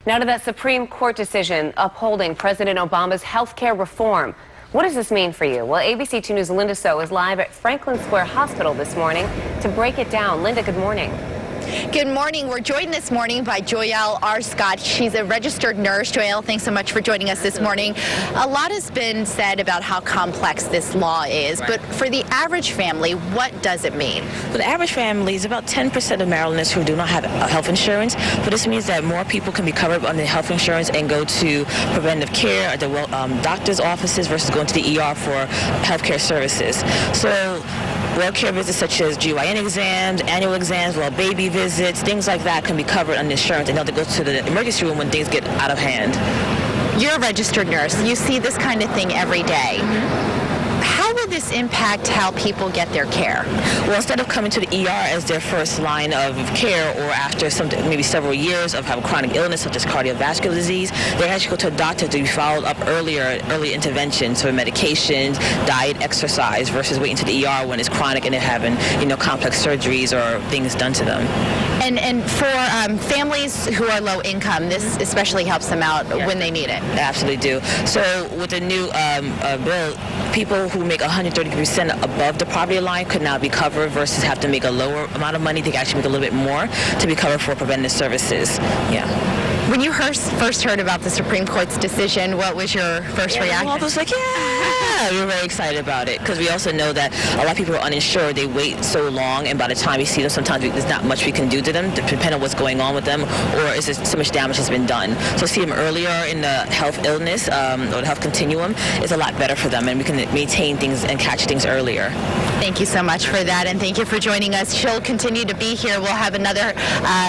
Now to that Supreme Court decision upholding President Obama's health care reform. What does this mean for you? Well, ABC 2 News' Linda So is live at Franklin Square Hospital this morning to break it down. Linda, good morning. Good morning. We're joined this morning by Joyell Arscott. She's a registered nurse. Joyell, thanks so much for joining us this morning. A lot has been said about how complex this law is, but for the average family, what does it mean? For the average family, is about 10% of Marylanders who do not have health insurance, but this means that more people can be covered under health insurance and go to preventive care at the doctor's offices versus going to the ER for health care services. So well-care visits such as GYN exams, annual exams, baby visits, things like that can be covered under insurance, and they'll have to go to the emergency room when things get out of hand. You're a registered nurse. You see this kind of thing every day. How will this impact how people get their care? Well, instead of coming to the ER as their first line of care, or after maybe several years of having chronic illness such as cardiovascular disease, they actually go to a doctor to be followed up early interventions for medications, diet, exercise, versus waiting to the ER when it's chronic and they're having, complex surgeries or things done to them. And for families who are low income, this especially helps them out when they need it. They absolutely do. So with the new bill, people who make 130% above the poverty line could now be covered versus have to make a lower amount of money. They can actually make a little bit more to be covered for preventive services. Yeah. When you first heard about the Supreme Court's decision, what was your first reaction? I was like, yeah, we were very excited about it, because we also know that a lot of people are uninsured. They wait so long, and by the time we see them, sometimes there's not much we can do to them, depending on what's going on with them, or is there so much damage has been done. So see them earlier in the health illness or the health continuum is a lot better for them, and we can maintain things and catch things earlier. Thank you so much for that, and thank you for joining us. She'll continue to be here. We'll have another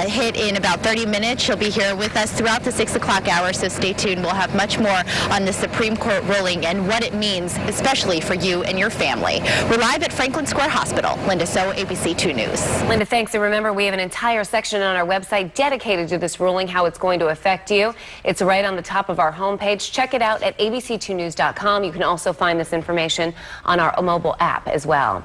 hit in about 30 minutes. She'll be here with us throughout the 6 o'clock hour, so stay tuned. We'll have much more on the Supreme Court ruling and what it means, especially for you and your family. We're live at Franklin Square Hospital. Linda So, ABC 2 News. Linda, thanks. And remember, we have an entire section on our website dedicated to this ruling, how it's going to affect you. It's right on the top of our homepage. Check it out at abc2news.com. You can also find this information on our mobile app as well.